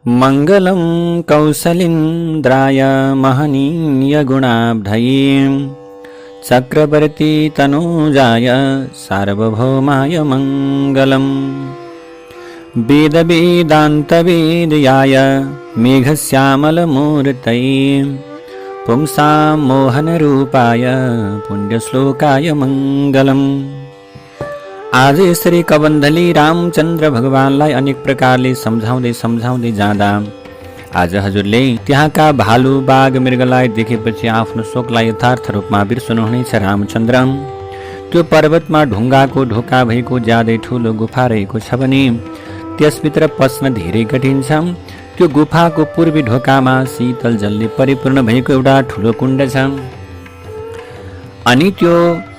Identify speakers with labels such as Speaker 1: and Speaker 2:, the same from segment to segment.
Speaker 1: मङ्गलं कौसलेन्द्राय महनीय गुणाब्धये चक्रवर्ती तनूजाय सार्वभौमाय मङ्गलम्। वेदवेदान्तवेदयाय मेघश्यामलमूर्तये पुंसां मोहनरूपाय पुण्यश्लोकाय मङ्गलम्। आज यसरी कबन्धले रामचन्द्र भगवानलाई अनेक प्रकारले सम्झाउँदै जाँदा आज हजुरले त्यहाँका भालु बाघ मृगलाई देखेपछि आफ्नो शोकलाई यथार्थ रूपमा बिर्सनुहुनेछ। रामचन्द्र, त्यो पर्वतमा ढुङ्गाको ढोका भएको ज्यादै ठुलो गुफा रहेको छ भने त्यसभित्र पस्न धेरै कठिन छ। त्यो गुफाको पूर्वी ढोकामा शीतल जलले परिपूर्ण भएको एउटा ठुलो कुण्ड छ अनि त्यो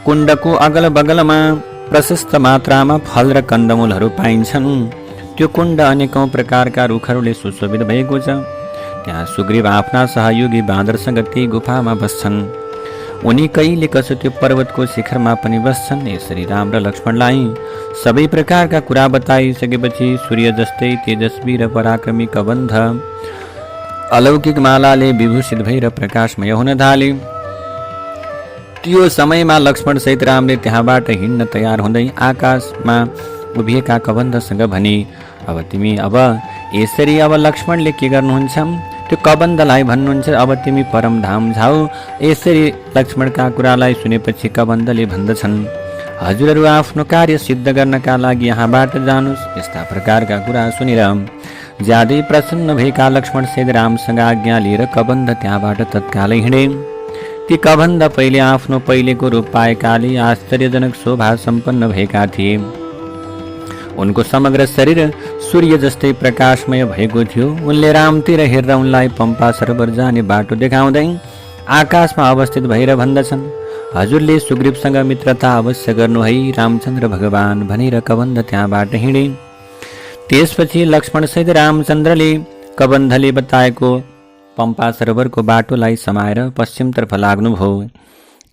Speaker 1: कुण्डको अगल बगलमा प्रशस्त मात्रामा फल र कन्दमूलहरू पाइन्छन्। त्यो कुण्ड अनेकौं प्रकारका रुखहरूले सुशोभित भएको छ। त्यहाँ सुग्रीव आफ्ना सहयोगी बाँदरसँग ती गुफामा बस्छन्। उनी कहिले कसो त्यो पर्वतको शिखरमा पनि बस्छन्। यसरी राम र लक्ष्मणलाई सबै प्रकारका कुरा बताइसकेपछि सूर्य जस्तै तेजस्वी र पराक्रमी कबन्ध अलौकिक मालाले विभूषित भएर प्रकाशमय हुन थाले। त्यो समयमा लक्ष्मण सहित रामले त्यहाँबाट हिँड्न तयार हुँदै आकाशमा उभिएका कबन्धसँग भने, अब तिमी यसरी लक्ष्मणले के गर्नुहुन्छ? त्यो कबन्धलाई भन्नुहुन्छ, अब तिमी परमधाम जाऊ। यसरी लक्ष्मणका कुरालाई सुनेपछि कबन्धले भन्दछन्, हजुरहरू आफ्नो कार्य सिद्ध गर्नका लागि यहाँबाट जानुस्। यस्ता प्रकारका कुरा सुनेर ज्यादै प्रसन्न भएका लक्ष्मण सहित रामसँग आज्ञा लिएर कबन्ध त्यहाँबाट तत्कालै हिँडे। ती कबन्ध पहिले आफ्नो पहिलेको रूप पाएकाले आश्चर्यजनक शोभा सम्पन्न भएका थिए। उनको समग्र शरीर सूर्य जस्तै प्रकाशमय भएको थियो। उनले रामतिर हेरेर उनलाई पम्पा सरोवर जाने बाटो देखाउँदै आकाशमा अवस्थित भएर भन्दछन्, हजुरले सुग्रीवसँग मित्रता अवश्य गर्नु है रामचन्द्र भगवान भनेर कबन्ध त्यहाँबाट हिँडे। त्यसपछि लक्ष्मण सहित रामचन्द्रले कबन्धले बताएको पम्पा सरोवरको बाटोलाई समाएर पश्चिमतर्फ लाग्नुभयो।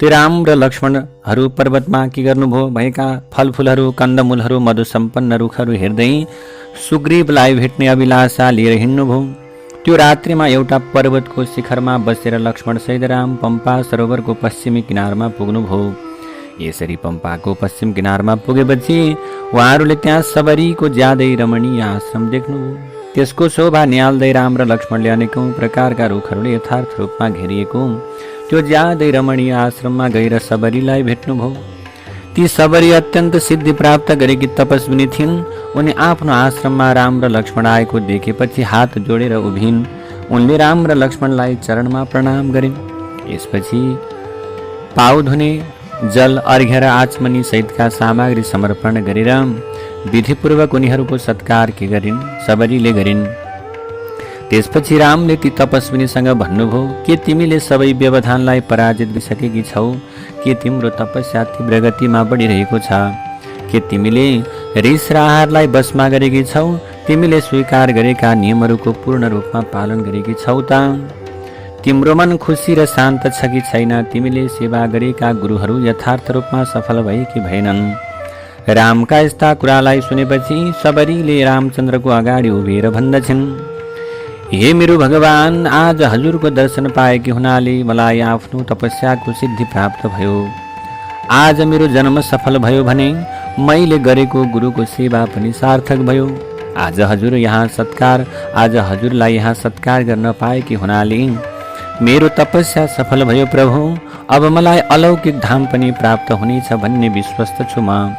Speaker 1: त्यो राम र लक्ष्मणहरू पर्वतमा के गर्नुभयो? भएका फलफुलहरू, कन्दमूलहरू, मधुसम्पन्न रुखहरू हेर्दै सुग्रीवलाई भेट्ने अभिलाषा लिएर हिँड्नुभयो। त्यो रात्रिमा एउटा पर्वतको शिखरमा बसेर लक्ष्मण सहित राम पम्पा सरोवरको पश्चिमी किनारमा पुग्नुभयो। यसरी पम्पाको पश्चिम किनारमा पुगेपछि उहाँहरूले त्यहाँ सबरीको ज्यादै रमणीय आश्रम देख्नुभयो। त्यसको शोभा निहाल्दै राम र लक्ष्मणले अनेकौं प्रकारका रुखहरूले यथार्थ रूपमा घेरिएको त्यो ज्यादै रमणीय आश्रममा गएर सबरीलाई भेट्नुभयो। ती सबरी अत्यन्त सिद्धि प्राप्त गरेकी तपस्विनी थिइन्। उनी आफ्नो आश्रममा राम र लक्ष्मण आएको देखेपछि हात जोडेर उभिन्। उनले राम र लक्ष्मणलाई चरणमा प्रणाम गरिन्। यसपछि पाउ धुने जल, अर्घ्य र आचमनी सहितका सामग्री समर्पण गरेर विधिपूर्वक उनीहरूको सत्कार के गरिन्? सबरीले गरिन्। त्यसपछि रामले ती तपस्विनीसँग भन्नुभयो, के तिमीले सबै व्यवधानलाई पराजित गरिसकेकी छौ? के तिम्रो तपस्या तीव्र गतिमा बढिरहेको छ? के तिमीले रिस र आहारलाई बसमा गरेकी छौ? तिमीले स्वीकार गरेका नियमहरूको पूर्ण रूपमा पालन गरेकी छौ त? तिम्रो मन खुसी र शान्त छ कि छैन? तिमीले सेवा गरेका गुरुहरू यथार्थ रूपमा सफल भए कि भएनन्? रामका यस्ता कुरालाई सुनेपछि सबरीले रामचन्द्रको अगाडि उभिएर भन्दछन्, हे मेरो भगवान, आज हजुरको दर्शन पाएकी हुनाले मलाई आफ्नो तपस्याको सिद्धि प्राप्त भयो। आज मेरो जन्म सफल भयो भने मैले गरेको गुरुको सेवा पनि सार्थक भयो। आज हजुरलाई यहाँ सत्कार गर्न पाएकी हुनाले मेरो तपस्या सफल भयो प्रभु। अब मलाई अलौकिक धाम पनि प्राप्त हुनेछ भन्ने विश्वस्त छु म।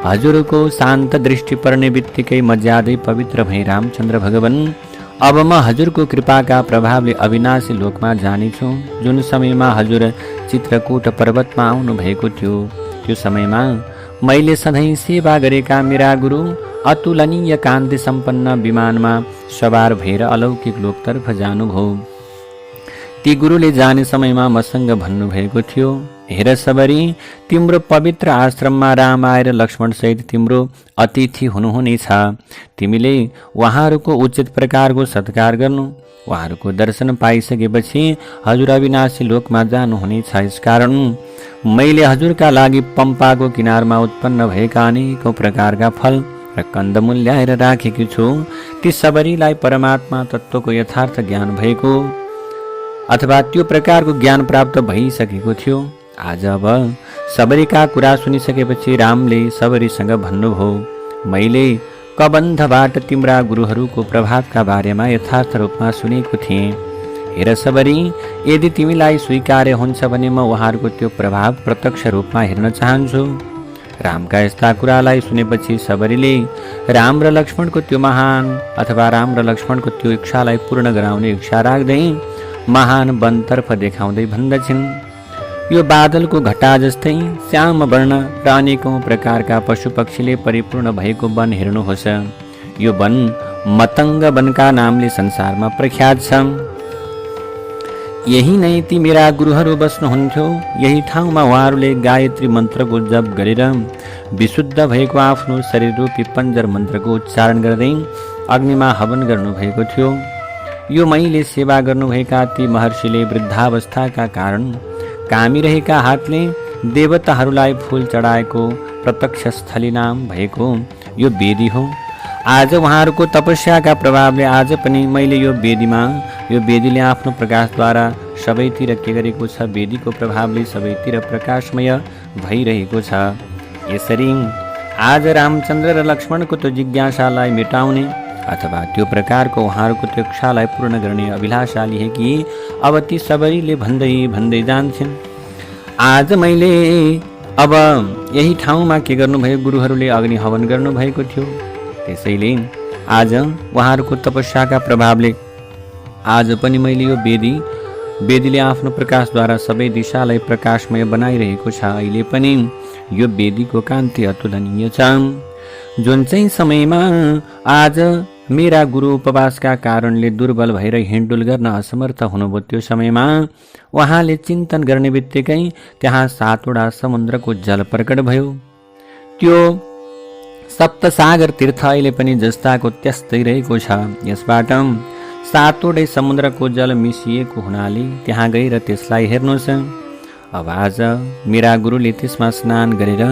Speaker 1: हजुरको शान्त दृष्टि पर्ने बित्तिकै म ज्यादै पवित्र भए रामचन्द्र भगवान। अब म हजुरको कृपाका प्रभावले अविनाशी लोकमा जानेछु। जुन समयमा हजुर चित्रकूट पर्वतमा आउनु भएको थियो त्यो समयमा मैले सधैँ सेवा गरेका मेरा गुरु अतुलनीय कान्ति सम्पन्न विमानमा सवार भएर अलौकिक लोकतर्फ जानुभयो। ती गुरुले जाने समयमा मसँग भन्नुभएको थियो, हेर सबरी, तिम्रो पवित्र आश्रममा राम आएर लक्ष्मण सहित तिम्रो अतिथि हुनुहुनेछ। तिमीले उहाँहरूको उचित प्रकारको सत्कार गर्नु। उहाँहरूको दर्शन पाइसकेपछि हजुर अविनाशी लोकमा जानुहुनेछ। यसकारण मैले हजुरका लागि पम्पाको किनारमा उत्पन्न भएका अनेकौं प्रकारका फल र कन्दमूल ल्याएर राखेकी छु। ती सबरीलाई परमात्मा तत्त्वको यथार्थ ज्ञान भएको अथवा त्यो प्रकारको ज्ञान प्राप्त भइसकेको थियो। आज अब सबरीका कुरा सुनिसकेपछि रामले सबरीसँग भन्नुभयो, मैले कबन्धबाट तिम्रा गुरुहरूको प्रभावका बारेमा यथार्थ रूपमा सुनेको थिएँ। हेर सबरी, यदि तिमीलाई स्वीकार्य हुन्छ भने म उहाँहरूको त्यो प्रभाव प्रत्यक्ष रूपमा हेर्न चाहन्छु। रामका यस्ता कुरालाई सुनेपछि सबरीले राम र लक्ष्मणको त्यो महान अथवा राम र लक्ष्मणको त्यो इच्छालाई पूर्ण गराउने इच्छा राख्दै महान वनतर्फ देखाउँदै भन्दछन्, यो बादलको घटा जस्तै श्याम वर्ण र अनेकौं प्रकारका पशु पक्षीले परिपूर्ण भएको वन हेर्नुहोस्। यो वन मतंग वनका नामले संसारमा प्रख्यात छ। यही नै ती मेरा गुरुहरू बस्नुहुन्थ्यो। यही ठाउँमा उहाँहरूले गायत्री मन्त्रको जप गरेर विशुद्ध भएको आफ्नो शरीर रूपी पञ्जर मन्त्रको उच्चारण गर्दै अग्निमा हवन गर्नुभएको थियो। यो मैले सेवा गर्नुभएका ती महर्षिले वृद्धावस्थाका कारण कामी रहेका हातले देवताहरूलाई फूल चढाएको प्रत्यक्ष स्थली नाम भएको यो वेदी हो। आज उहाँहरूको तपस्याका प्रभावले आज पनि मैले यो वेदीले आफ्नो प्रकाशद्वारा सबैतिर के गरेको छ, वेदीको प्रभावले सबैतिर प्रकाशमय भइरहेको छ। यसरी आज रामचन्द्र र लक्ष्मणको त्यो जिज्ञासालाई मेटाउने अथवा त्यो प्रकारको उहाँहरूको त्यो इच्छालाई पूर्ण गर्ने अभिलाषा लिए कि अब ती सबैले भन्दै जान्छन्, आज मैले अब यही ठाउँमा के गर्नुभयो, गुरुहरूले अग्नि हवन गर्नुभएको थियो। त्यसैले आज उहाँहरूको तपस्याका प्रभावले आज पनि मैले यो वेदीले आफ्नो प्रकाशद्वारा सबै दिशालाई प्रकाशमय बनाइरहेको छ। अहिले पनि यो वेदीको कान्ति अतुलनीय छ। जुन चाहिँ समयमा आज मेरा गुरु उपवासका कारणले दुर्बल भएर हिँडडुल गर्न असमर्थ हुनुभयो, त्यो समयमा उहाँले चिन्तन गर्ने बित्तिकै त्यहाँ 7वटा समुद्रको जल प्रकट भयो। त्यो सप्तसागर तीर्थ अहिले पनि जस्ताको त्यस्तै रहेको छ। यसबाट 7वटै समुद्रको जल मिसिएको हुनाले त्यहाँ गएर त्यसलाई हेर्नुहोस्। अब आज मेरा गुरुले त्यसमा स्नान गरेर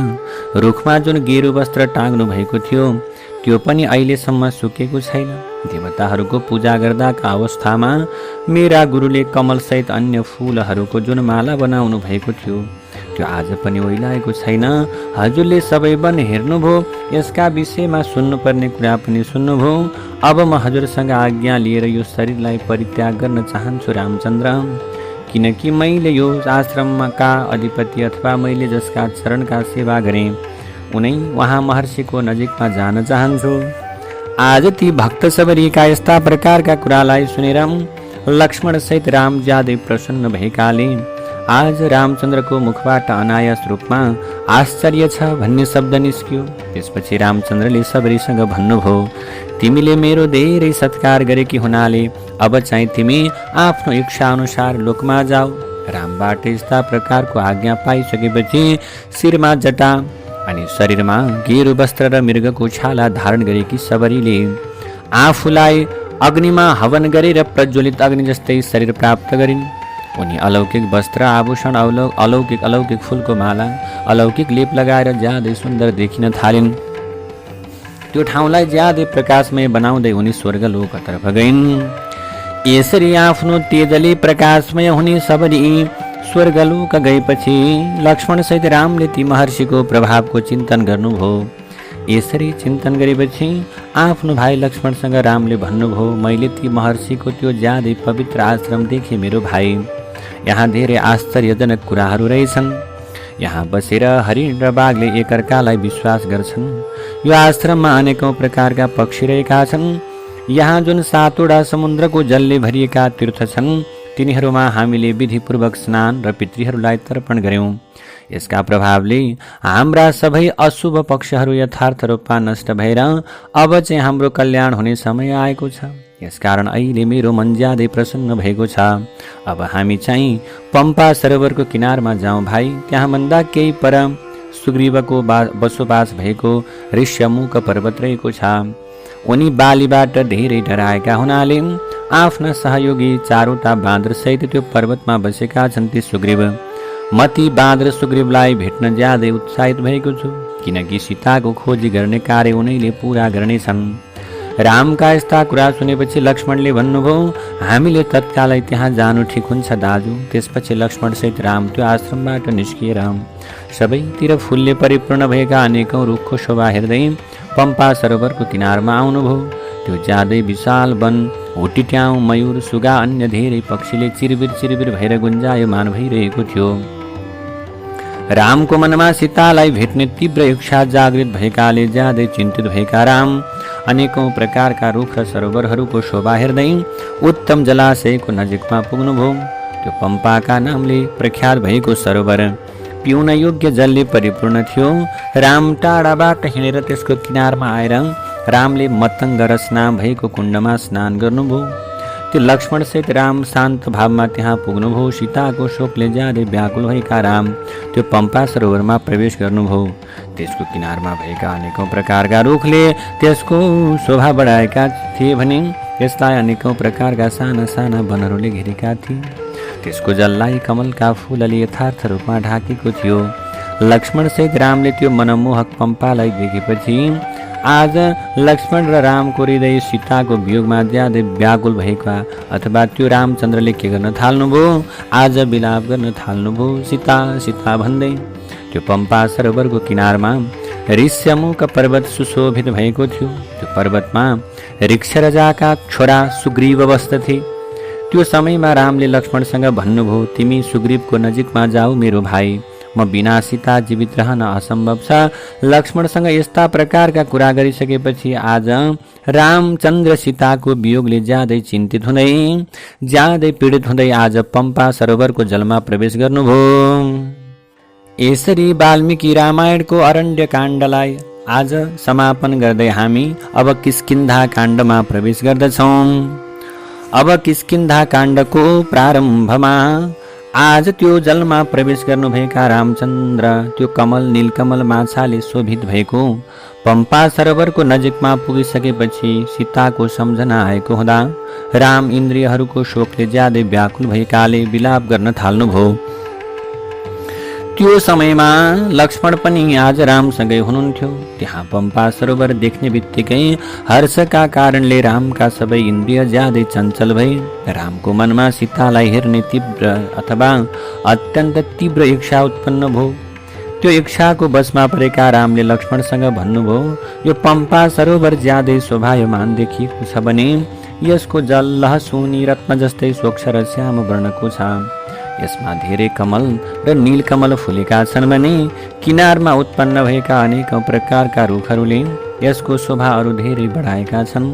Speaker 1: रुखमा जुन गेरु वस्त्र टाङ्नु भएको थियो त्यो पनि अहिलेसम्म सुकेको छैन। देवताहरूको पूजा गर्दाका अवस्थामा मेरा गुरुले कमलसहित अन्य फूलहरूको जुन माला बनाउनु भएको थियो त्यो आज पनि ओइलाएको छैन। हजुरले सबै वन हेर्नुभयो, यसका विषयमा सुन्नुपर्ने कुरा पनि सुन्नुभयो। अब म हजुरसँग आज्ञा लिएर यो शरीरलाई परित्याग गर्न चाहन्छु रामचन्द्र, किनकि मैले यो आश्रमका अधिपति अथवा मैले जसका चरणका सेवा गरेँ उनै उहाँ महर्षिको नजिकमा जान चाहन्छु। आज ती भक्त सबरीका यस्ता प्रकारका कुरालाई सुनेर लक्ष्मण सहित राम ज्यादै प्रसन्न भएकाले आज रामचन्द्रको मुखबाट अनायास रूपमा आश्चर्य छ भन्ने शब्द निस्क्यो। त्यसपछि रामचन्द्रले सबरीसँग भन्नुभयो, तिमीले मेरो धेरै सत्कार गरेकी हुनाले अब चाहिँ तिमी आफ्नो इच्छा अनुसार लोकमा जाऊ। रामबाट यस्ता प्रकारको आज्ञा पाइसकेपछि शिरमा जटा अनि शरीरमा गेरु वस्त्र र मृगको छाला धारण गरेकी सबरीले आफूलाई अग्निमा हवन गरेर प्रज्वलित अग्नि जस्तै शरीर प्राप्त गरिन्। उनी अलौकिक वस्त्र आभूषण अलौकिक फूलको माला अलौकिक लेप लगाएर ज्यादै सुन्दर देखिन थालिन्। त्यो ठाउँलाई ज्यादै प्रकाशमय बनाउँदै उनी स्वर्गलोकतर्फ गइन्। यसरी आफ्नो तेजले प्रकाशमय हुने सबरी स्वर्गलोक गएपछि लक्ष्मण सहित रामले ती महर्षिको प्रभावको चिन्तन गर्नुभयो। यसरी चिन्तन गरेपछि आफ्नो भाइ लक्ष्मणसँग रामले भन्नुभयो, मैले ती महर्षिको त्यो ज्यादै पवित्र आश्रम देखेँ मेरो भाइ। यहाँ धेरै आश्चर्यजनक कुराहरू रहेछन्। यहाँ बसेर हरिण र बाघले एकअर्कालाई विश्वास गर्छन्। यो आश्रममा अनेकौं प्रकारका पक्षी रहेका छन्। यहाँ जुन 7वटा समुद्रको जलले भरिएका तीर्थ छन् तिनीहरूमा हामीले विधिपूर्वक स्नान र पितृहरूलाई तर्पण गर्यौं। यसका प्रभावले हाम्रा सबै अशुभ पक्षहरू यथार्थ रूपमा नष्ट भएर अब चाहिँ हाम्रो कल्याण हुने समय आएको छ। यसकारण अहिले मेरो मन ज्यादै प्रसन्न भएको छ। अब हामी चाहिँ पम्पा सरोवरको किनारमा जाउँ भाइ। त्यहाँभन्दा केही पर सुग्रीवको बसोबास भएको ऋष्यमुख पर्वत रहेको छ। उनी बालीबाट धेरै डराएका हुनाले आफ्ना सहयोगी 4वटा बाँदर सहित त्यो पर्वतमा बसेका छन्। ती सुग्रीव म ती बाँदर सुग्रीवलाई भेट्न ज्यादै उत्साहित भएको छु। किनकि सीताको खोजी गर्ने कार्य उनैले पूरा गर्नेछन्। रामका यस्ता कुरा सुनेपछि लक्ष्मणले भन्नुभयो, हामीले तत्कालै त्यहाँ जानु ठिक हुन्छ दाजु। त्यसपछि लक्ष्मणसहित राम त्यो आश्रमबाट निस्किएर सबैतिर फुलले परिपूर्ण भएका अनेकौं रुखको शोभा हेर्दै पम्पा सरोवरको किनारमा आउनुभयो। त्यो ज्यादै विशाल वन, हुटिट्याउँ, मयूर, सुगा, अन्य धेरै पक्षीले चिरबिर चिरबिर भएर गुन्जायमान भइरहेको थियो। रामको मनमा सीतालाई भेट्ने तीव्र इच्छा जागृत भएकाले ज्यादै चिन्तित भएका राम अनेकौं प्रकारका रुख र सरोवरहरूको शोभा हेर्दै उत्तम जलाशयको नजिकमा पुग्नुभयो। त्यो पम्पाका नामले प्रख्यात भएको सरोवर पिउन योग्य जलले परिपूर्ण थियो। राम टाढाबाट हिँडेर त्यसको किनारमा आएर रामले मतङ्ग रस नाम भएको कुण्डमा स्नान गर्नुभयो। त्यो लक्ष्मणसहित राम शान्त भावमा त्यहाँ पुग्नुभयो। सीताको शोकले ज्यादै व्याकुल भएका राम त्यो पम्पा सरोवरमा प्रवेश गर्नुभयो। त्यसको किनारमा भएका अनेकौं प्रकारका रुखले त्यसको शोभा बढाएका थिए भने यसलाई अनेकौं प्रकारका साना साना वनहरूले घेरेका थिए। त्यसको जललाई कमलका फूलले यथार्थ रूपमा ढाकेको थियो। लक्ष्मणसहित रामले त्यो मनमोहक पम्पालाई देखेपछि आज लक्ष्मण र रामको हृदय सीताको वियोगमा ज्यादै व्याकुल भएका अथवा त्यो रामचन्द्रले के गर्न थाल्नुभयो, आज विलाप गर्न थाल्नुभयो। सीता सीता भन्दै त्यो पम्पा सरोवरको किनारमा ऋष्यमुख पर्वत सुशोभित भएको थियो। त्यो पर्वतमा ऋक्षराजाका छोरा सुग्रीव बस्दथे। त्यो समयमा रामले लक्ष्मणसँग भन्नुभयो, तिमी सुग्रीवको नजिकमा जाऊ मेरो भाइ, म बिना सीता जीवित रहन असम्भव छ। लक्ष्मणसँग यस्ता प्रकारका कुरा गरिसकेपछि आज रामचन्द्र सीताको वियोगले ज्यादै चिन्तित हुँदै ज्यादै पीडित हुँदै आज पम्पा सरोवरको जलमा प्रवेश गर्नुभयो। यसरी वाल्मीकि रामायणको अरण्य काण्डलाई आज समापन गर्दै हामी अब किष्किन्धा काण्डमा प्रवेश गर्दछौँ। अब किष्किन्धा काण्डको प्रारम्भमा आज त्यो जलमा प्रवेश गर्नुभएका रामचन्द्र त्यो कमल नीलकमल माछाले शोभित भएको पम्पा सरोवरको नजिकमा पुगिसकेपछि सीताको सम्झना आएको हुँदा राम इन्द्रियहरूको शोकले ज्यादै व्याकुल भएकाले विलाप गर्न थाल्नुभयो। त्यो समयमा लक्ष्मण पनि आज रामसँगै हुनुहुन्थ्यो। त्यहाँ पम्पा सरोवर देख्ने बित्तिकै हर्षका कारणले रामका सबै इन्द्रिय ज्यादै चञ्चल भए। रामको मनमा सीतालाई हेर्ने तीव्र अथवा अत्यन्त तीव्र इच्छा उत्पन्न भयो। त्यो इच्छाको वशमा परेका रामले लक्ष्मणसँग भन्नुभयो, यो पम्पा सरोवर ज्यादै शोभायमान देखिएको छ भने यसको जल लहसुनी रत्न जस्तै स्वच्छ र श्याम वर्णको छ। यसमा धेरै कमल र नीलकमल फुलेका छन् भने किनारमा उत्पन्न भएका अनेकौं प्रकारका रुखहरूले यसको शोभा अरू धेरै बढाएका छन्।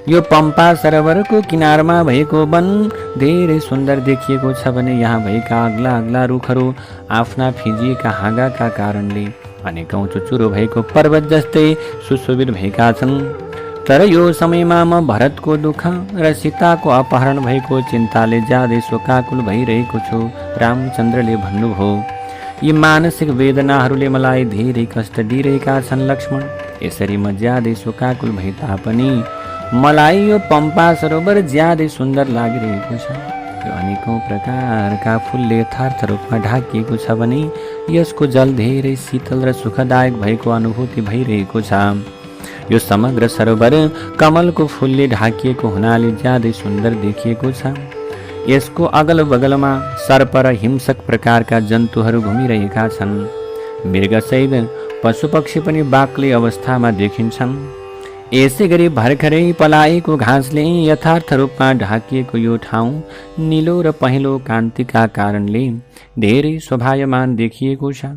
Speaker 1: यो पम्पा सरोवरको किनारमा भएको वन धेरै सुन्दर देखिएको छ भने यहाँ भएका अग्ला अग्ला रुखहरू आफ्ना फिजिएका हाँगाका कारणले अनेकौं चुचुरो भएको पर्वत जस्तै सुशोभित भएका छन्। तर यो समयमा म भरतको दुःख र सीताको अपहरण भएको चिन्ताले ज्यादै शोकाकुल भइरहेको छु। रामचन्द्रले भन्नुभयो, यी मानसिक वेदनाहरूले मलाई धेरै कष्ट दिइरहेका छन् लक्ष्मण। यसरी म ज्यादै शोकाकुल भए तापनि मलाई यो पम्पा सरोवर ज्यादै सुन्दर लागिरहेको छ। यो अनेकौं प्रकारका फुलले यथार्थ रूपमा ढाकिएको छ भने यसको जल धेरै शीतल र सुखदायक भएको अनुभूति भइरहेको छ। यो समग्र सरोवर कमलको फूलले ढाकिएको हुनाले ज्यादै सुन्दर देखिएको छ। यसको अगल बगलमा सर्प र हिंसक प्रकारका जन्तुहरू घुमिरहेका छन्। मृगसहित पशुपक्षी पनि बाक्लै अवस्थामा देखिन्छन्। यसै गरी भर्खरै पलाएको घाँसले यथार्थ रूपमा ढाकिएको यो ठाउँ निलो र पहेँलो कान्तिका कारणले धेरै शोभायमान देखिएको छ।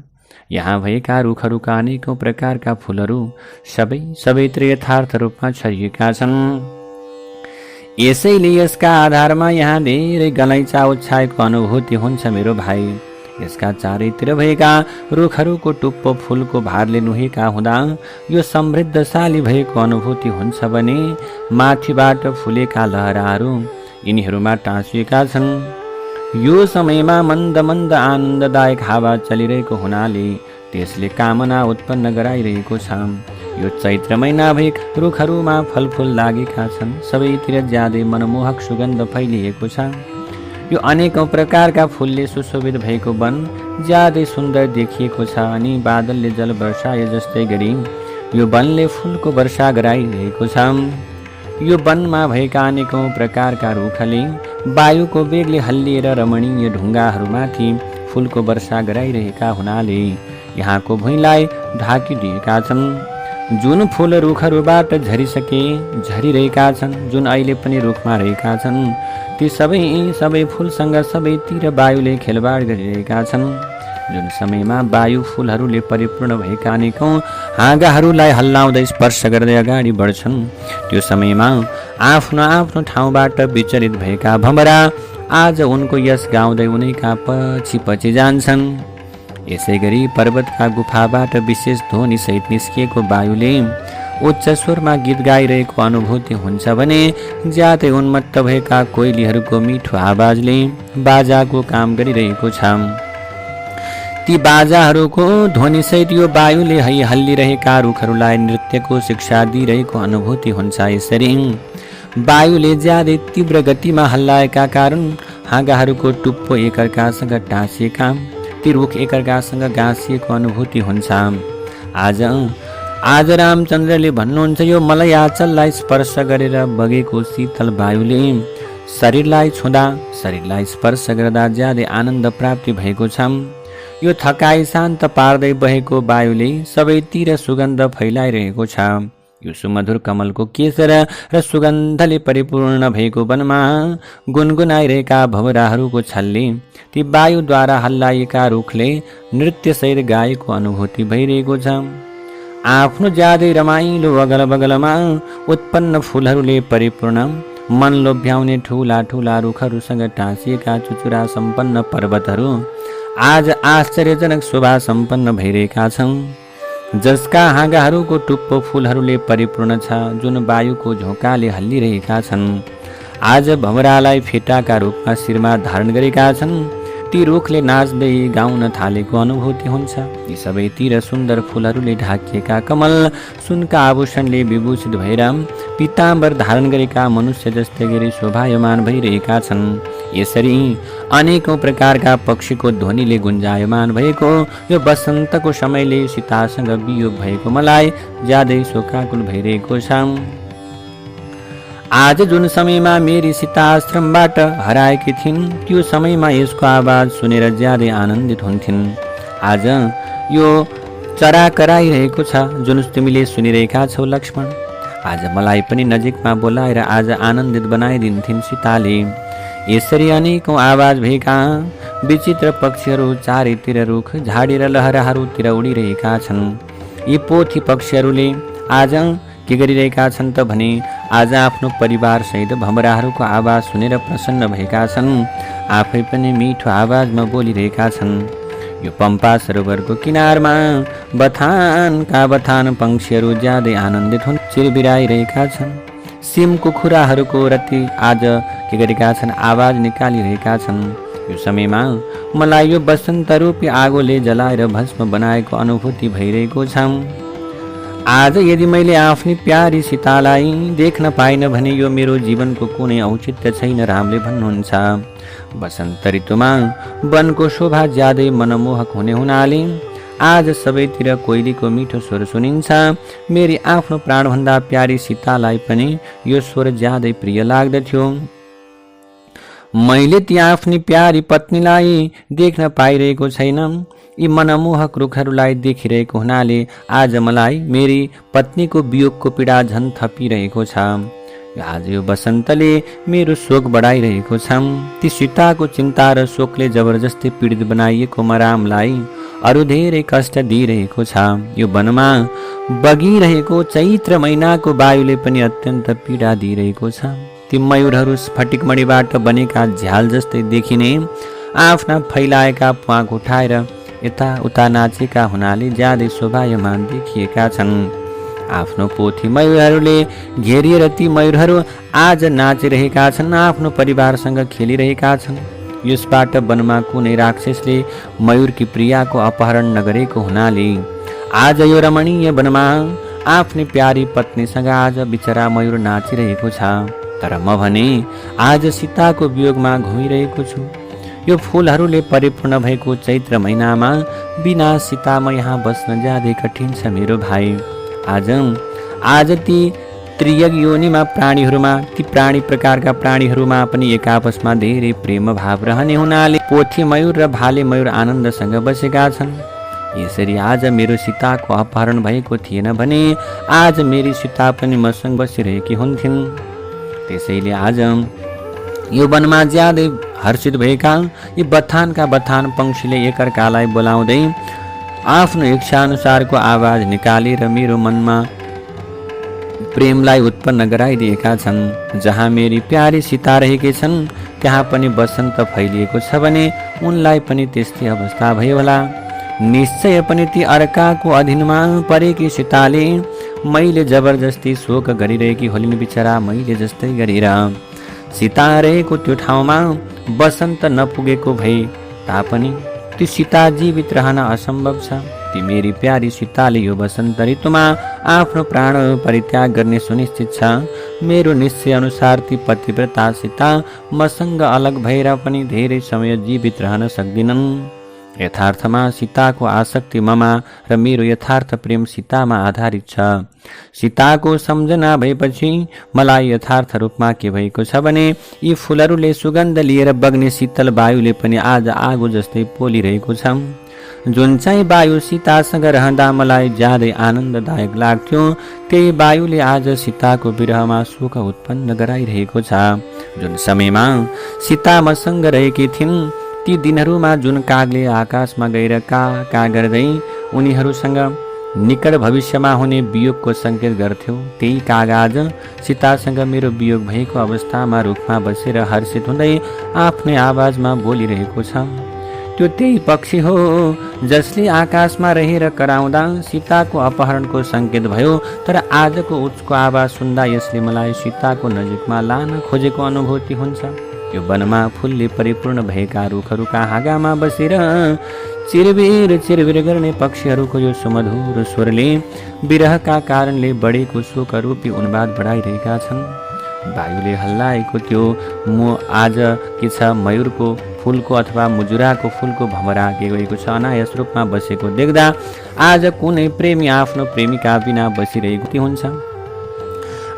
Speaker 1: यहाँ भएका रुखहरूका अनेकौं प्रकारका फूलहरू सबैतिर यथार्थ रूपमा छरिएका छन्। यसैले यसका आधारमा यहाँ धेरै गलैँचा उछाएको अनुभूति हुन्छ मेरो भाइ। यसका चारैतिर भएका रुखहरूको टुप्पो फूलको भारले नुहेका हुँदा यो समृद्धशाली भएको अनुभूति हुन्छ भने माथिबाट फुलेका लहराहरू यिनीहरूमा टाँसिएका छन्। यो समयमा मन्द मन्द आनन्ददायक हावा चलिरहेको हुनाले त्यसले कामना उत्पन्न गराइरहेको छ। यो चैत्र महिना भएका रुखहरूमा फलफुल लागेका छन्। सबैतिर ज्यादै मनमोहक सुगन्ध फैलिएको छ। यो अनेकौं प्रकारका फुलले सुशोभित भएको वन ज्यादै सुन्दर देखिएको छ अनि बादलले जल वर्षाए जस्तै गरी यो वनले फुलको वर्षा गराइरहेको छ। यो वनमा भएका अनेकौं प्रकारका रुखले वायुको वेगले हल्लिएर रमणीय ढुङ्गाहरूमाथि फुलको वर्षा गराइरहेका हुनाले यहाँको भुइँलाई ढाकिदिएका छन्। जुन फुल रुखहरूबाट झरिरहेका छन्, जुन अहिले पनि रुखमा रहेका छन्, ती सबै फुलसँग सबैतिर वायुले खेलबाड गरिरहेका छन्। जुन समयमा वायु फुलहरूले परिपूर्ण भएका अनेकौं हाँगाहरूलाई हल्लाउँदै स्पर्श गर्दै अगाडि बढ्छन्, त्यो समयमा आफ्नो आफ्नो ठाउँबाट विचलित भएका भमरा आज उनको यस गाउँदै उनैका पछि पछि जान्छन्। यसै गरी पर्वतका गुफाबाट विशेष ध्वनि सहित निस्किएको वायुले उच्च स्वरमा गीत गाइरहेको अनुभूति हुन्छ भने ज्यादै उन्मत्त भएका कोइलीहरूको मिठो आवाजले बाजाको काम गरिरहेको छ। ती बाजाहरूको ध्वनिसहित यो वायुले हल्लिरहेका रुखहरूलाई नृत्यको शिक्षा दिइरहेको अनुभूति हुन्छ। यसरी वायुले ज्यादै तीव्र गतिमा हल्लाएका कारण हाँगाहरूको टुप्पो एकअर्कासँग टाँसिएका, ती रुख एकअर्कासँग गाँसिएको अनुभूति हुन्छ। आज रामचन्द्रले भन्नुहुन्छ, यो मलयाचललाई स्पर्श गरेर बगेको शीतल वायुले शरीरलाई छुँदा, शरीरलाई स्पर्श गर्दा ज्यादै आनन्द प्राप्ति भएको छ। यो थकाइ शान्त पार्दै बहेको वायुले सबैतिर सुगन्ध फैलाइरहेको छ। यो सुमधुर कमलको केसर र सुगन्धले परिपूर्ण भएको वनमा गुनगुनाइरहेका भवराहरूको छलले ती वायुद्वारा हल्लाइएका रुखले नृत्यसहित गाएको अनुभूति भइरहेको छ। आफ्नो ज्यादै रमाइलो अगल बगलमा उत्पन्न फुलहरूले परिपूर्ण, मन लोभ्याउने ठुला ठुला रुखहरूसँग टाँसिएका चुचुरा सम्पन्न पर्वतहरू आज आश्चर्यजनक शोभा सम्पन्न भइरहेका छन्, जसका हाँगाहरूको टुप्पो फुलहरूले परिपूर्ण छ, जुन वायुको झोकाले हल्लिरहेका छन्। आज भमरालाई फेटाका रूपमा शिरमा धारण गरेका छन्। ती रुखले नाच्दै गाउन थालेको अनुभूति हुन्छ। यी सबैतिर सुन्दर फुलहरूले ढाकिएका कमल सुनका आभूषणले विभूषित भएर पीताम्बर धारण गरेका मनुष्य जस्तै गरी शोभायमान भइरहेका छन्। यसरी अनेकौं प्रकारका पक्षीको ध्वनिले गुन्जायमान भएको यो वसन्तको समयले सीतासँग वियोग भएको मलाई ज्यादै शोकाकुल भइरहेको छ। आज जुन समयमा मेरी सीता आश्रमबाट हराएकी थिइन्, त्यो समयमा यसको आवाज सुनेर ज्यादै आनन्दित हुन्थिन्। आज यो चरा कराइरहेको छ, जुन तिमीले सुनिरहेका छौ लक्ष्मण। आज मलाई पनि नजिकमा बोलाएर आज आनन्दित बनाइदिन्थिन् सीताले। यसरी अनेकौं आवाज भएका विचित्र पक्षीहरू चारैतिर रुख, झाडी र लहराहरूतिर उडिरहेका छन्। यी पोथी पक्षीहरूले आज के गरिरहेका छन् त भने आज आफ्नो परिवार सहित भमराहरूको आवाज सुनेर प्रसन्न भएका छन्। आफै पनि मिठो आवाजमा बोलिरहेका छन्। यो पम्पा सरोवरको किनारमा बथान पक्षीहरू ज्यादै आनन्दित हुन चिरबिराइरहेका छन्। सिमको खुराहरूको रति आज के गरेका छन्, आवाज निकालिरहेका छन्। यो समयमा मलाई यो वसन्त रूपी आगोले जलाएर भस्म बनाएको अनुभूति भइरहेको छ। आज यदि मैले आफ्नी प्यारी सीतालाई देख्न पाइन भने यो मेरो जीवनको कुनै औचित्य छैन, रामले भन्नुहुन्छ। वसन्त ऋतुमा वनको शोभा ज्यादै मनमोहक हुने हुनाले आज सबैतिर कोइलीको मिठो स्वर सुनिन्छ। मेरी आफ्नो प्राणभन्दा प्यारी सीतालाई पनि यो स्वर ज्यादै प्रिय लाग्दथ्यो। मैले ती आफ्नी प्यारी पत्नीलाई देख्न पाइरहेको छैन। यी मनमोहक रुखहरूलाई देखिरहेको हुनाले आज मलाई मेरी पत्नीको वियोगको पीडा झन् थपिरहेको छ। आज यो वसन्तले मेरो शोक बढाइरहेको छ। ती सीताको चिन्ता र शोकले जबरजस्ती पीडित बनाइएको म रामलाई अरू धेरै कष्ट दिइरहेको छ। यो वनमा बगिरहेको चैत्र महिनाको वायुले पनि अत्यन्त पीडा दिइरहेको छ। ती मयूरहरू स्फटिकमणिबाट बनेका झ्याल जस्तै देखिने आफ्ना फैलाएका प्वाख उठाएर यताउता नाचेका हुनाले ज्यादै शोभायमान देखिएका छन्। आफ्नो पोथी मयूरहरूले घेरिएर ती मयूरहरू आज नाचिरहेका छन्, आफ्नो परिवारसँग खेलिरहेका छन्। यसबाट वनमा कुनै राक्षसले मयूरकी प्रियाको अपहरण नगरेको हुनाले आज यो रमणीय वनमा आफ्नी प्यारी पत्नीसँग आज बिचरा मयूर नाचिरहेको छ। तर म भने आज सीताको वियोगमा घुमिरहेको छु। यो फूलहरूले परिपूर्ण भएको चैत्र महिनामा बिना सीता म यहाँ बस्न ज्यादै कठिन छ मेरो भाइ। आज ती त्रियग योनिमा प्राणीहरूमा ती प्रकारका प्राणीहरूमा पनि एक आपसमा धेरै प्रेम भाव रहने हुनाले पोथी मयूर र भाले मयूर आनन्दसँग बसेका छन्। यसरी आज मेरो सीताको अपहरण भएको थिएन भने आज मेरी सीता पनि मसँग बसिरहेकी हुन्थिन्। त्यसैले आज यो वनमा ज्यादै हर्षित भएका यी बथान पंक्षीले एकअर्कालाई बोलाउँदै आफ्नो इच्छाअनुसारको आवाज निकालेर मेरो मनमा प्रेमलाई उत्पन्न गराइदिएका छन्। जहाँ मेरी प्यारी सीता रहेकी छन् त्यहाँ पनि बसन्त फैलिएको छ भने उनलाई पनि त्यस्तै अवस्था भयो होला। निश्चय पनि ती अर्काको अधीनमा परेकी सीताले मैले जबरजस्ती शोक गरिरहेकी होलिन् बिचरा मैले जस्तै गरेर। सीता रहेको त्यो ठाउँमा बसन्त नपुगेको भए तापनि ती सीता जीवित रहन असम्भव छ। ती मेरी प्यारी सीताले यो वसन्त ऋतुमा आफ्नो प्राण परित्याग गर्ने सुनिश्चित छ। मेरो निश्चय अनुसार ती पतिव्रता सीता मसँग अलग भएर पनि धेरै समय जीवित रहन सक्दिनन्। यथार्थमा सीताको आसक्ति ममा र मेरो यथार्थ प्रेम सीतामा आधारित छ। सीताको सम्झना भएपछि मलाई यथार्थ रूपमा के भएको छ भने यी फूलहरूले सुगन्ध लिएर बग्ने शीतल वायुले पनि आज आगो जस्तै पोलिरहेको छ। जुन चाहिँ वायु सीतासँग रहँदा मलाई ज्यादै आनन्ददायक लाग्थ्यो त्यही वायुले आज सीताको विरहमा शोक उत्पन्न गराइरहेको छ। जुन समयमा सीता मसँग रहेकी थिइन् ती दिनहरूमा जुन कागले आकाशमा गएर का गर्दै उनीहरूसँग निकट भविष्यमा हुने वियोगको सङ्केत गर्थ्यो त्यही काग आज सीतासँग मेरो वियोग भएको अवस्थामा रुखमा बसेर हर्षित हुँदै आफ्नै आवाजमा बोलिरहेको छ। त्यो त्यही पक्षी हो जसले आकाशमा रहेर कराउँदा सीताको अपहरणको सङ्केत भयो। तर आजको उसको आवाज सुन्दा यसले मलाई सीताको नजिकमा लान खोजेको अनुभूति हुन्छ। यो वनमा फुलले परिपूर्ण भएका रुखहरूका हाँगामा बसेर चिरबिर गर्ने पक्षीहरूको यो सुमधुर स्वरले विरहका कारणले बढेको शोकरूपी उन्माद बढाइरहेका छन्। वायुले हल्लाएको त्यो आज के छ मयूरको फूलको अथवा मुजुराको फूलको भमरा के गएको छ अनायस रूपमा बसेको देख्दा आज कुनै प्रेमी आफ्नो प्रेमिका बिना बसिरहेको हुन्छ।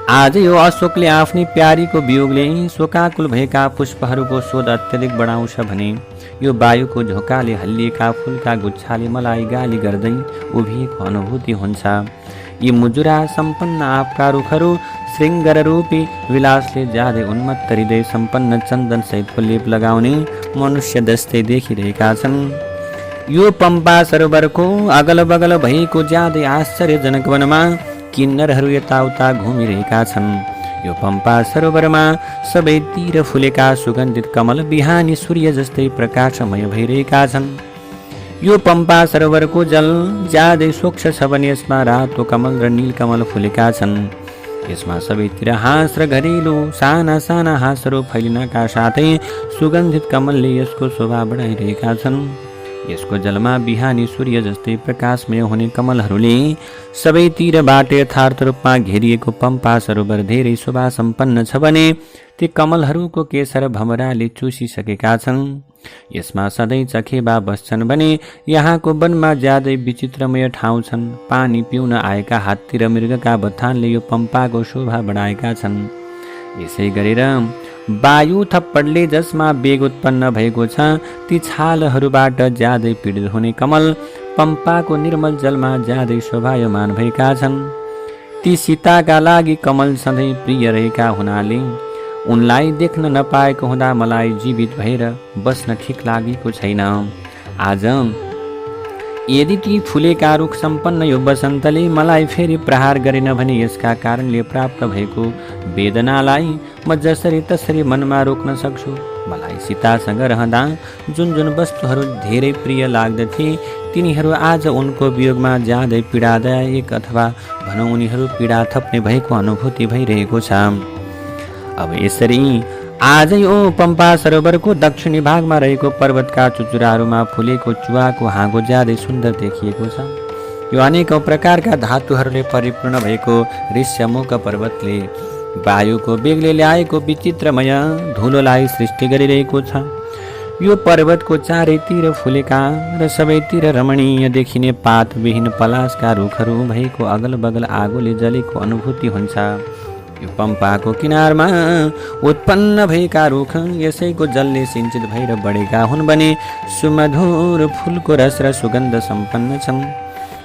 Speaker 1: आज यो अशोकले आफ्नी प्यारीको वियोगले शोकाकुल भएका पुष्पहरूको शोध अत्यधिक बढाउँछ भने यो वायुको झोकाले हल्लिएका फूलका गुच्छाले मलाई गाली गर्दै उभिएको अनुभूति हुन्छ। यी मुजुरा सम्पन्न आपका रुखहरू श्रृङ्गार रूपी विलासले ज्यादै उन्मत्त हृदय सम्पन्न चन्दन सहितको लेप लगाउने मनुष्य जस्तै देखिरहेका छन्। यो पम्पा सरोवरको अगल बगल भएको ज्यादै आश्चर्यजनक वनमा किन्नरहरू यताउता घुमिरहेका छन्। यो पम्पा सरोवरमा सबैतिर फुलेका सुगन्धित कमल बिहानी सूर्य जस्तै प्रकाशमय भइरहेका छन्। यो पम्पा सरोवरको जल ज्यादै स्वच्छ छ भने यसमा रातो कमल र नीलकमल फुलेका छन्। यसमा सबैतिर हाँस र घरेलु साना साना हाँसहरू फैलिनका साथै सुगन्धित कमलले यसको शोभा बढाइरहेका छन्। यसको जलमा बिहानी सूर्य जस्तै प्रकाशमय हुने कमलहरूले सबैतिरबाट यथार्थ रूपमा घेरिएको पम्पा सरोवर धेरै शोभा सम्पन्न छ भने ती कमलहरूको केसर भमराले चुसिसकेका छन्। यसमा सधैँ चखेबा बस्छन् भने यहाँको वनमा ज्यादै विचित्रमय ठाउँ छन्। पानी पिउन आएका हात्ती र मृगका बथानले यो पम्पाको शोभा बढाएका छन्। यसै गरेर वायु थप्पडले जसमा वेग उत्पन्न भएको छ ती छालहरूबाट ज्यादै पीडित हुने कमल पम्पाको निर्मल जलमा ज्यादै शोभायमान भएका छन्। ती सीताका लागि कमल सधैँ प्रिय रहेका हुनाले उनलाई देख्न नपाएको हुँदा मलाई जीवित भएर बस्न ठिक लागेको छैन। आज यदि ती फुलेका रुख सम्पन्न यो वसन्तले मलाई फेरि प्रहार गरेन भने यसका कारणले प्राप्त भएको वेदनालाई म जसरी तसरी मनमा रोक्न सक्छु। मलाई सीतासँग रहँदा जुन जुन वस्तुहरू धेरै प्रिय लाग्दथे तिनीहरू आज उनको वियोगमा ज्यादै पीडादायक अथवा भनौँ उनीहरू पीडा थप्ने भएको अनुभूति भइरहेको छ। अब यसरी आज यो पम्पा सरोवरको दक्षिणी भागमा रहेको पर्वतका चुचुराहरूमा फुलेको चुवाको हाँगो ज्यादै सुन्दर देखिएको छ। यो अनेकौं प्रकारका धातुहरूले परिपूर्ण भएको ऋष्यमुख पर्वतले वायुको बेगले ल्याएको विचित्रमय धुलोलाई सृष्टि गरिरहेको छ। यो पर्वतको चारैतिर फुलेका र सबैतिर रमणीय देखिने पातविहीन पलासका रुखहरू भएको अगल बगल आगोले जलेको अनुभूति हुन्छ। यो पम्पाको किनारमा उत्पन्न भएका रुख यसैको जलले सिंचित भएर बढेका हुन् भने सुमधुर फुलको रस र सुगन्ध सम्पन्न छन्।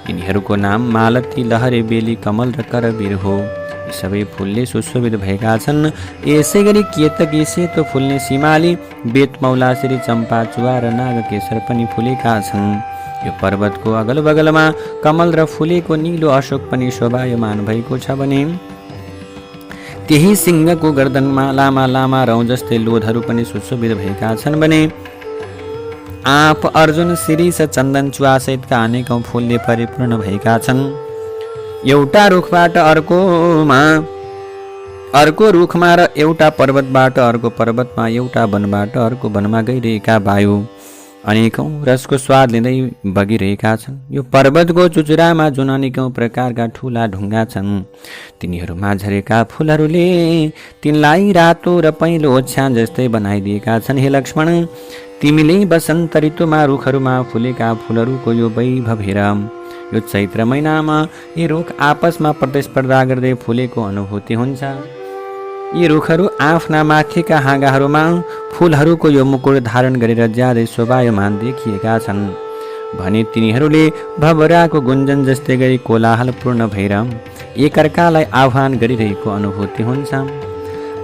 Speaker 1: यिनीहरूको नाम मालती, लहरे, बेली, कमल र करवीर हो। यी सबै फुलले सुशोभित भएका छन्। यसै गरी केतकी, सेतो फुल्ने सिमाली, बेतमौला, श्री चम्पा, चुवा र नागकेशर पनि फुलेका छन्। यो पर्वतको अगल बगलमा कमल र फुलेको नीलो अशोक पनि शोभायमान भएको छ भने त्यही सिंहको गर्दनमा लामा लामा रौँ जस्तै लोधहरू पनि सुशोभित भएका छन् भने आँप, अर्जुन, शिरीष, चन्दन, चुवासहितका अनेकौं फुलले परिपूर्ण भएका छन्। एउटा रुखबाट अर्को रुखमा र एउटा पर्वतबाट अर्को पर्वतमा, एउटा वनबाट अर्को वनमा गइरहेका वायु अनेकौं रसको स्वाद लिँदै बगिरहेका छन्। यो पर्वतको चुचुरामा जुन अनेकौं प्रकारका ठुला ढुङ्गा छन् तिनीहरूमा झरेका फुलहरूले तिनलाई रातो र पहेँलो ओछ्यान जस्तै बनाइदिएका छन्। हे लक्ष्मण, तिमीले वसन्त ऋतुमा रुखहरूमा फुलेका फुलहरूको यो वैभव हेर। यो चैत्र महिनामा यी रुख आपसमा प्रतिस्पर्धा गर्दै फुलेको अनुभूति हुन्छ। यी रुखहरू आफ्ना माथिका हाँगाहरूमा फुलहरूको यो मुकुट धारण गरेर ज्यादै शोभायमान देखिएका छन् भने तिनीहरूले भवराको गुन्जन जस्तै गरी कोलाहलपूर्ण भएर एकअर्कालाई आह्वान गरिरहेको अनुभूति हुन्छ।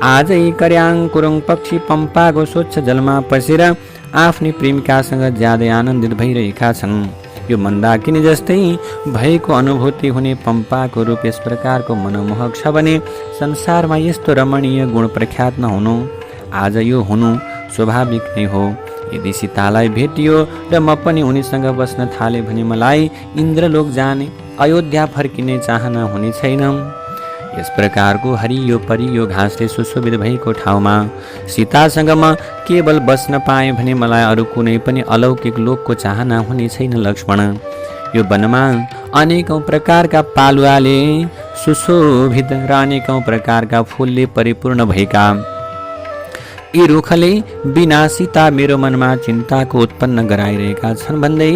Speaker 1: आज यी कर्याङ कुरुङ पक्षी पम्पाको स्वच्छ जलमा पसेर आफ्नी प्रेमिकासँग ज्यादै आनन्दित भइरहेका छन्। यो मन्दाकिनी जस्तै भएको अनुभूति हुने पम्पाको रूप यस प्रकारको मनमोहक छ भने संसारमा यस्तो रमणीय गुण प्रख्यात नहुनु आज यो हुनु स्वाभाविक नै हो। यदि सीतालाई भेटियो र म पनि उनीसँग बस्न थाले भने मलाई इन्द्रलोक जाने, अयोध्या फर्किने चाहना हुने छैन। यस प्रकारको हरियो परियो घाँसले सुशोभित भएको ठाउँमा सीतासँग म केवल बस्न पाएँ भने मलाई अरू कुनै पनि अलौकिक लोकको चाहना हुने छैन। लक्ष्मण, यो वनमा अनेकौं प्रकारका पालुवाले सुशोभित र अनेकौं प्रकारका फुलले परिपूर्ण भएका यी रुखले बिना सीता मेरो मनमा चिन्ताको उत्पन्न गराइरहेका छन् भन्दै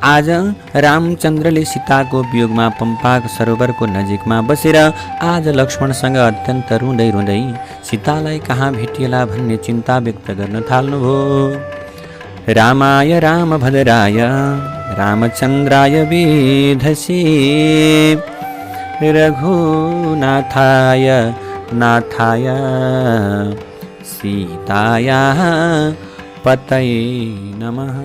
Speaker 1: आज रामचन्द्रले सीताको वियोगमा पम्पाको सरोवरको नजिकमा बसेर आज लक्ष्मणसँग अत्यन्त रुँदै रुँदै सीतालाई कहाँ भेटिएला भन्ने चिन्ता व्यक्त गर्न थाल्नुभयो। रामाय रामभद्राय रामचन्द्राय वेधसे रघुनाथाय नाथाय सीताया पतये नमः।